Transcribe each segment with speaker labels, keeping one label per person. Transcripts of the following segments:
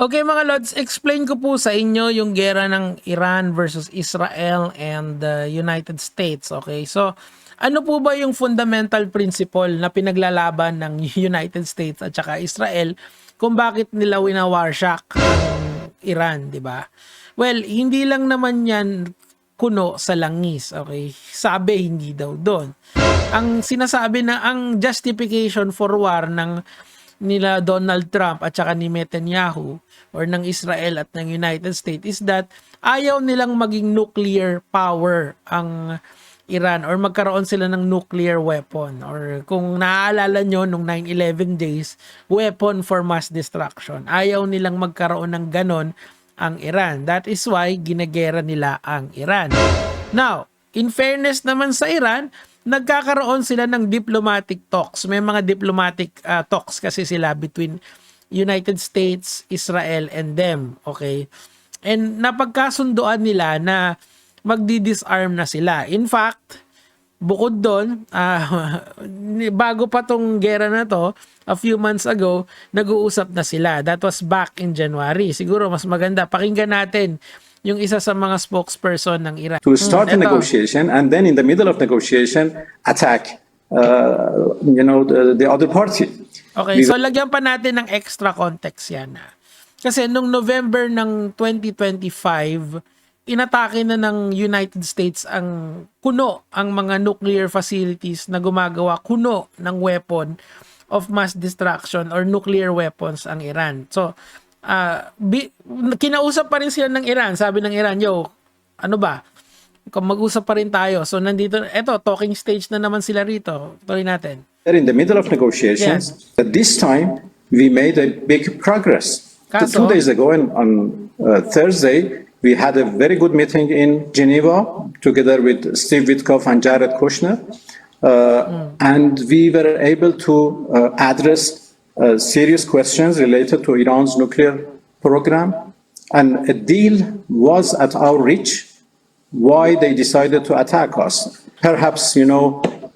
Speaker 1: Okay mga Lods, explain ko po sa inyo yung gera ng Iran versus Israel and the United States. Okay, so ano po ba yung fundamental principle na pinaglalaban ng United States at saka Israel kung bakit nila winawarshock ang Iran, di ba? Well, hindi lang naman yan kuno sa langis, okay? Sabi hindi daw doon. Ang sinasabi na ang justification for war ng nila Donald Trump at saka ni Netanyahu or ng Israel at ng United States is that ayaw nilang maging nuclear power ang Iran or magkaroon sila ng nuclear weapon or kung naaalala nyo nung 9/11 days, weapon for mass destruction. Ayaw nilang magkaroon ng ganon ang Iran. That is why ginagera nila ang Iran. Now, in fairness naman sa Iran, nagkakaroon sila ng diplomatic talks. May mga diplomatic talks kasi sila between United States, Israel, and them. Okay? And napagkasundoan nila na magdi-disarm na sila. In fact, bukod doon, bago pa tong gera na to, a few months ago, nag-uusap na sila. That was back in January. Siguro mas maganda. Pakinggan natin yung isa sa mga spokesperson ng Iran.
Speaker 2: To start a negotiation and then in the middle of negotiation, attack the other party.
Speaker 1: Okay, so lagyan pa natin ng extra context yan. Kasi nung November ng 2025, inatake na ng United States ang mga nuclear facilities na gumagawa ng weapon of mass destruction or nuclear weapons ang Iran. So, kinausap pa rin sila ng Iran. Sabi ng Iran, yo, ano ba? Kung mag-usap pa rin tayo. So, nandito, talking stage na naman sila rito. Tuloy natin.
Speaker 2: They're in the middle of negotiations. Yes. But this time, we made a big progress.
Speaker 1: Kaso,
Speaker 2: 2 days ago, on Thursday, we had a very good meeting in Geneva together with Steve Witkoff and Jared Kushner. And we were able to address serious questions related to Iran's nuclear program. And a deal was at our reach. Why they decided to attack us? Perhaps,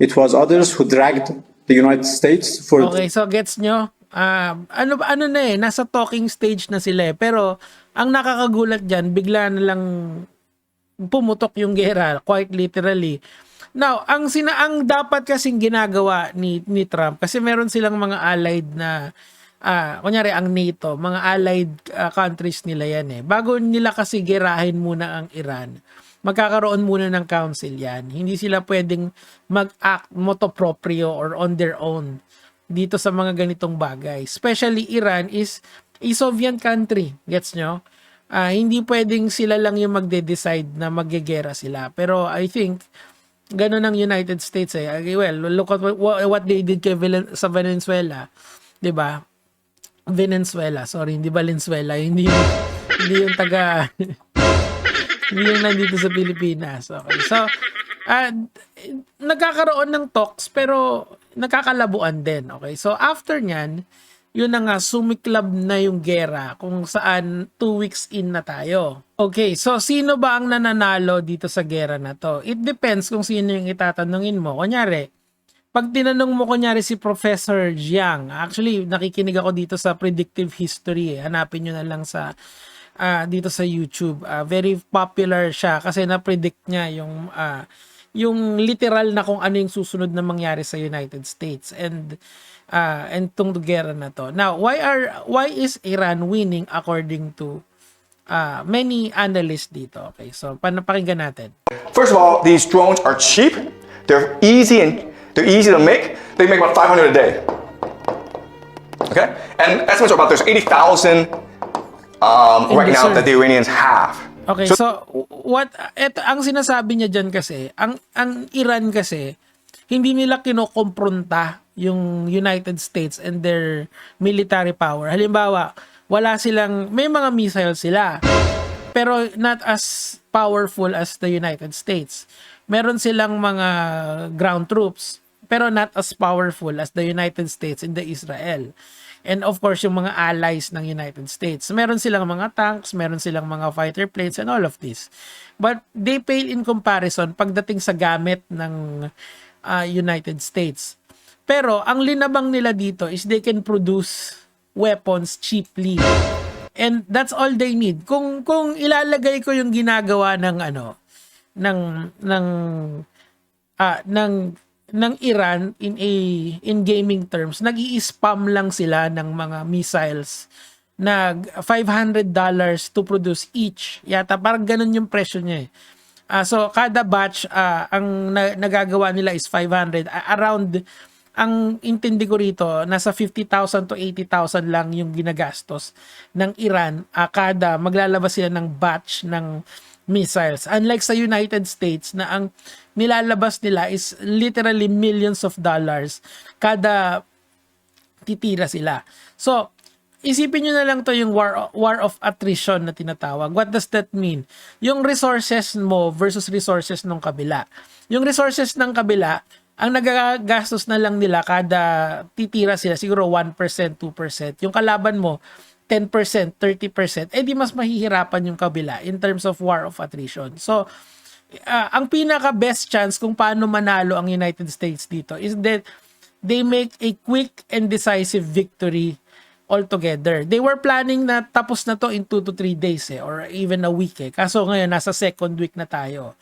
Speaker 2: it was others who dragged the United States for...
Speaker 1: Okay, so gets nyo? Nasa talking stage na sila eh. Pero ang nakakagulat dyan, bigla na lang pumutok yung gera, quite literally. Now, ang dapat kasing ginagawa ni Trump, kasi meron silang mga allied na, kunyari ang NATO, mga allied countries nila yan eh. Bago nila kasi gerahin muna ang Iran, magkakaroon muna ng council yan. Hindi sila pwedeng mag-act motu proprio or on their own dito sa mga ganitong bagay. Especially Iran is a Soviet country. Gets nyo? Hindi pwedeng sila lang yung magde-decide na maggegera sila. Pero I think, ganun ang United States eh. Well, look at what they did sa Venezuela. 'Di ba? Venezuela, sorry, hindi Valenzuela, hindi yung taga hindi yung nandito sa Pilipinas. Okay. So, nagkakaroon ng talks pero nakakalabuan din. Okay. So, after nyan, yun na nga, sumiklab na yung gera kung saan 2 weeks in na tayo. Okay, so sino ba ang nananalo dito sa gera na to? It depends kung sino yung itatanungin mo. Kunyari, pag tinanong mo kunyari si Professor Jiang, actually nakikinig ako dito sa predictive history. Hanapin nyo na lang sa dito sa YouTube. Very popular siya kasi na-predict niya yung literal na kung ano yung susunod na mangyari sa United States and tong gera na to. Now, why is Iran winning according to many analysts dito? Okay, so pakinggan natin.
Speaker 3: First of all, these drones are cheap. They're easy to make. They make about 500 a day. Okay, and estimates are about there's 80,000 right now that the Iranians have.
Speaker 1: Okay, so ang sinasabi niya dyan kasi, ang Iran kasi, hindi nila kinokompronta yung United States and their military power. Halimbawa, may mga missiles sila, pero not as powerful as the United States. Meron silang mga ground troops, pero not as powerful as the United States and the Israel. And of course, yung mga allies ng United States. Meron silang mga tanks, meron silang mga fighter planes and all of this. But they pale in comparison pagdating sa gamit ng United States. Pero ang linabang nila dito is they can produce weapons cheaply. And that's all they need. Kung ilalagay ko yung ginagawa ng ng ng ng Iran in gaming terms, nag-i-spam lang sila ng mga missiles na $500 to produce each. Yata parang ganun yung presyo niya eh. So kada batch ang nagagawa nila is 500 around. Ang intindi ko rito, nasa 50,000 to 80,000 lang yung ginagastos ng Iran kada maglalabas sila ng batch ng missiles. Unlike sa United States na ang nilalabas nila is literally millions of dollars kada titira sila. So, isipin nyo na lang to yung war of attrition na tinatawag. What does that mean? Yung resources mo versus resources ng kabila. Yung resources ng kabila, ang nagagastos na lang nila kada titira sila, siguro 1%, 2%. Yung kalaban mo, 10%, 30%, di mas mahihirapan yung kabila in terms of war of attrition. So, ang pinaka-best chance kung paano manalo ang United States dito is that they make a quick and decisive victory altogether. They were planning na tapos na to in 2 to 3 days or even a week Kaso ngayon, nasa second week na tayo.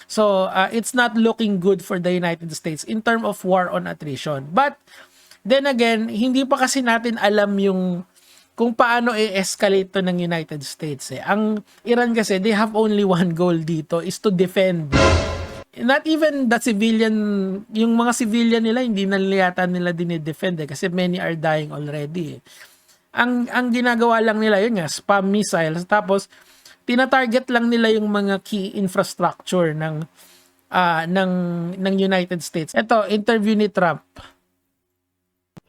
Speaker 1: So, it's not looking good for the United States in terms of war on attrition. But, then again, hindi pa kasi natin alam yung kung paano i-escalate to ng United States. Ang Iran kasi, they have only one goal dito, is to defend. Not even the civilian, yung mga civilian nila, hindi na yata nila dinidefend kasi many are dying already. Ang ginagawa lang nila, yun nga, spam missiles, tapos, tina-target lang nila yung mga key infrastructure ng United States. Ito, interview ni Trump.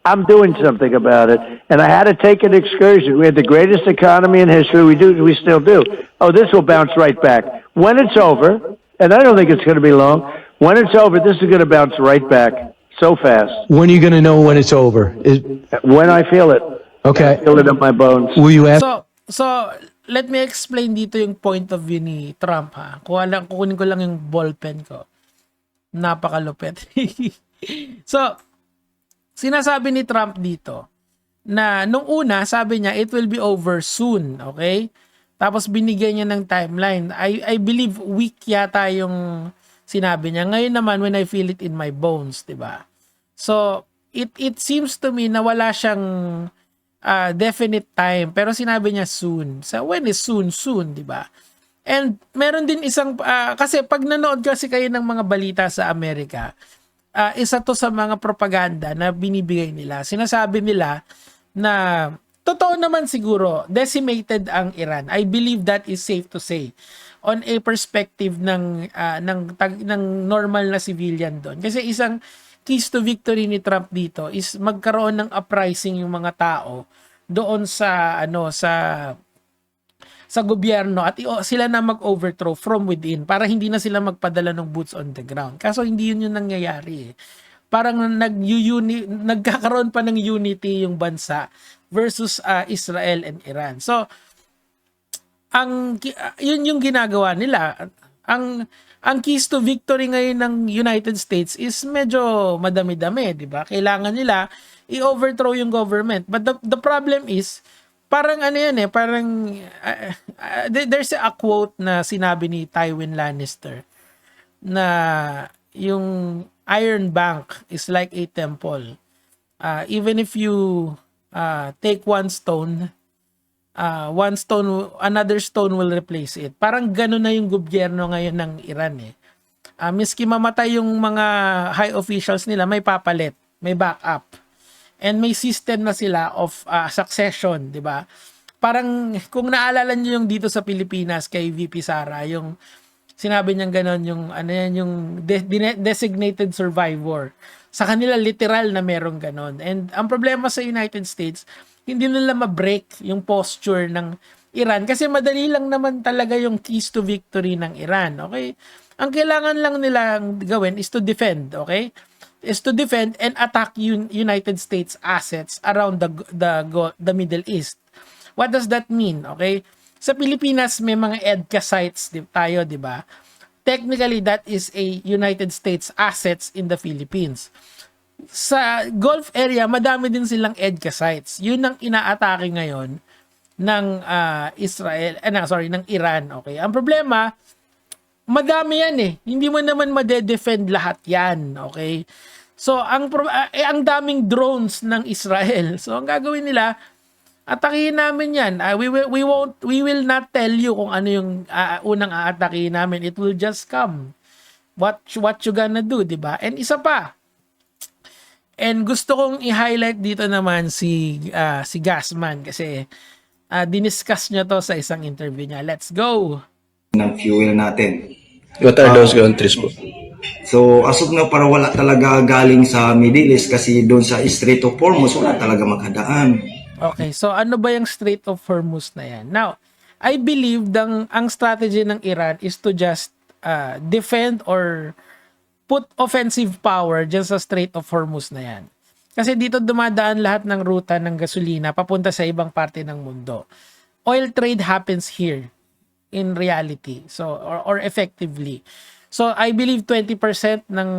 Speaker 4: I'm doing something about it, and I had to take an excursion. We had the greatest economy in history. We still do. Oh, this will bounce right back. When it's over, and I don't think it's going to be long, when it's over, this is going to bounce right back so fast.
Speaker 5: When are you going to know when it's over?
Speaker 4: When I feel it.
Speaker 5: Okay.
Speaker 4: I feel it in my bones.
Speaker 5: Will you ask?
Speaker 1: So let me explain dito yung point of view ni Trump kukunin ko lang yung ballpen ko. Napakalupit. So, sinasabi ni Trump dito na nung una, sabi niya, it will be over soon, okay? Tapos binigyan niya ng timeline. I believe week yata yung sinabi niya. Ngayon naman, when I feel it in my bones, diba? So, it seems to me na wala siyang definite time, pero sinabi niya soon. So, when is soon? Soon, diba? And meron din isang, kasi pag nanood kasi kayo ng mga balita sa Amerika, isa to sa mga propaganda na binibigay nila. Sinasabi nila na totoo naman siguro, decimated ang Iran. I believe that is safe to say on a perspective ng normal na civilian doon. Kasi isang keys to victory ni Trump dito is magkaroon ng uprising yung mga tao doon sa sa gobyerno at sila na mag-overthrow from within para hindi na sila magpadala ng boots on the ground. Kaso hindi yun yung nangyayari. Parang nagkakaroon pa ng unity yung bansa versus Israel and Iran. So, yun yung ginagawa nila. Ang keys to victory ngayon ng United States is medyo madami-dami, di ba? Kailangan nila i-overthrow yung government. But the problem is, parang there's a quote na sinabi ni Tywin Lannister na yung Iron Bank is like a temple. Even if you take one stone, another stone will replace it. Parang gano'n na yung gobyerno ngayon ng Iran miski mamatay yung mga high officials nila, may papalit, may backup. And may system na sila of succession, di ba? Parang kung naalala niyo yung dito sa Pilipinas kay VP Sara, yung sinabi niyang gano'n, yung designated survivor. Sa kanila literal na merong gano'n. And ang problema sa United States, hindi nila ma-break yung posture ng Iran kasi madali lang naman talaga yung keys to victory ng Iran, okay? Ang kailangan lang nilang gawin is to defend, okay? Is to defend and attack United States assets around the Middle East. What does that mean? Okay? Sa Pilipinas may mga EDCA sites tayo, di ba? Technically, that is a United States assets in the Philippines. Sa Gulf area, madami din silang EDCA sites. Yun ang inaatake ngayon ng Iran. Okay. Ang problema, madami yan eh. Hindi mo naman madedefend lahat yan. Okay. So, ang daming drones ng Israel. So, ang gagawin nila, atakihin namin yan. We will not tell you kung ano yung unang aatakihin namin. It will just come. What you gonna do, di ba? And isa pa, and gusto kong i-highlight dito naman si Gasman kasi diniscuss niya to sa isang interview niya. Let's go!
Speaker 6: Ng fuel natin.
Speaker 5: What are those countries po?
Speaker 6: So, as of now, para wala talaga galing sa Middle East kasi doon sa Strait of Hormuz, wala talaga makadaan.
Speaker 1: Okay, so ano ba yung Strait of Hormuz na yan? Now, I believe ang strategy ng Iran is to just defend or put offensive power dyan sa Strait of Hormuz na yan. Kasi dito dumadaan lahat ng ruta ng gasolina papunta sa ibang parte ng mundo. Oil trade happens here in reality. So, or effectively. So, I believe 20% ng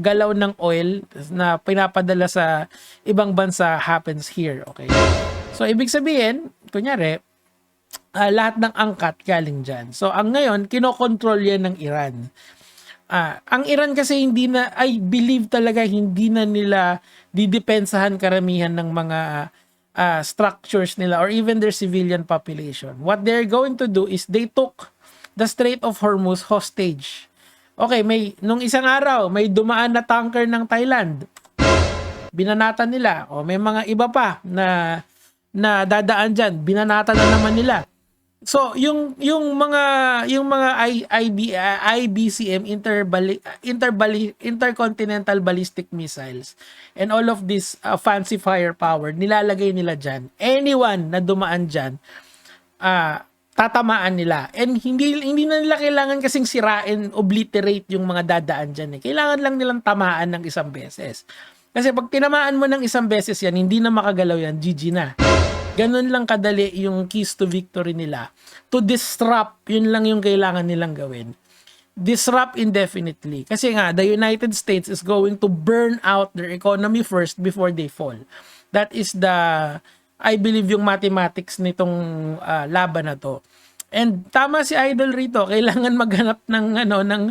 Speaker 1: galaw ng oil na pinapadala sa ibang bansa happens here. Okay? So, ibig sabihin, kunyari, lahat ng angkat galing dyan. So, ang ngayon, kinokontrol yan ng Iran. Ang Iran kasi I believe talaga hindi na nila didepensahan karamihan ng mga structures nila or even their civilian population. What they're going to do is they took the Strait of Hormuz hostage. Okay, nung isang araw, may dumaan na tanker ng Thailand. Binanatan nila. O may mga iba pa na dadaan dyan. Binanatan na naman nila. So, yung mga IBCM intercontinental ballistic missiles and all of this fancy firepower, nilalagay nila dyan. Anyone na dumaan dyan, tatamaan nila. And hindi na nila kailangan kasing sirain, obliterate yung mga dadaan dyan. Kailangan lang nilang tamaan ng isang beses. Kasi pag tinamaan mo ng isang beses yan, hindi na makagalaw yan, GG na. Ganun lang kadali yung keys to victory nila. To disrupt, yun lang yung kailangan nilang gawin. Disrupt indefinitely. Kasi nga, the United States is going to burn out their economy first before they fall. That is I believe yung mathematics nitong laban na to. And tama si Idol rito, kailangan maghanap ng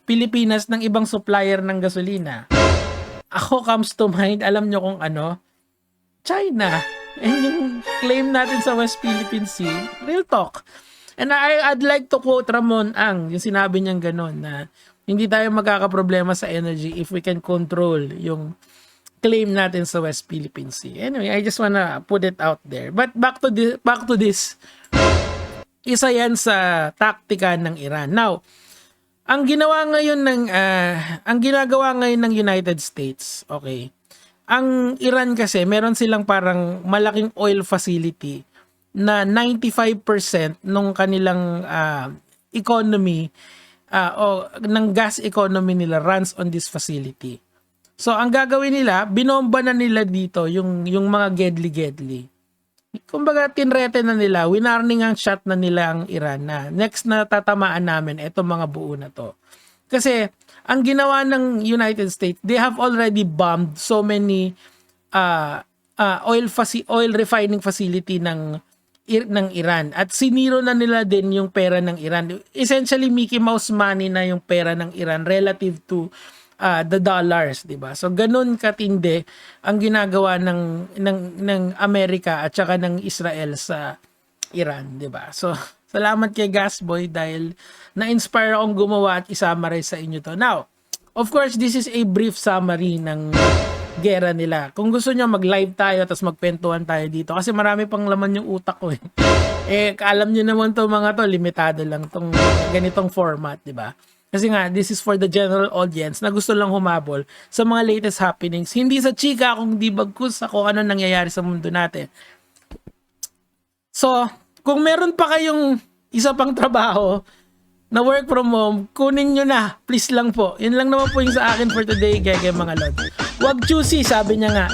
Speaker 1: Pilipinas ng ibang supplier ng gasolina. Ako comes to mind, alam nyo kung ano? China. And yung claim natin sa West Philippine Sea, real talk. And I'd like to quote Ramon Ang, yung sinabi niyang gano'n na hindi tayo magkakaproblema sa energy if we can control yung claim natin sa West Philippine Sea. Anyway, I just wanna put it out there. But back to this. Isa yan sa taktika ng Iran. Now, ang ginagawa ngayon ng United States, okay, ang Iran kasi, meron silang parang malaking oil facility na 95% nung kanilang economy o ng gas economy nila runs on this facility. So, ang gagawin nila, binomba na nila dito yung mga gedli-gedli. Kumbaga, tinrete na nila, winarning ang shot na nila ang Iran na next na tatamaan namin, etong mga buo na to. Kasi, ang ginawa ng United States, they have already bombed so many oil refining facility ng Iran. At siniro na nila din yung pera ng Iran. Essentially, Mickey Mouse money na yung pera ng Iran relative to the dollars, di ba? So, ganun katindi ang ginagawa ng Amerika at saka ng Israel sa Iran, di ba? So, salamat kay Gasboy dahil na-inspire akong gumawa at i-summarize sa inyo to. Now, of course, this is a brief summary ng gera nila. Kung gusto nyo mag-live tayo tapos magpentuhan tayo dito kasi marami pang laman yung utak ko eh. Alam nyo naman to mga to, limitado lang tong ganitong format, di ba? Kasi nga, this is for the general audience na gusto lang humabol sa mga latest happenings. Hindi sa chika kung di bagkus sa kung ano nangyayari sa mundo natin. So, kung meron pa kayong isa pang trabaho na work from home, kunin nyo na. Please lang po. Yun lang naman po yung sa akin for today, kaya mga lord. Wag choosy, sabi niya nga.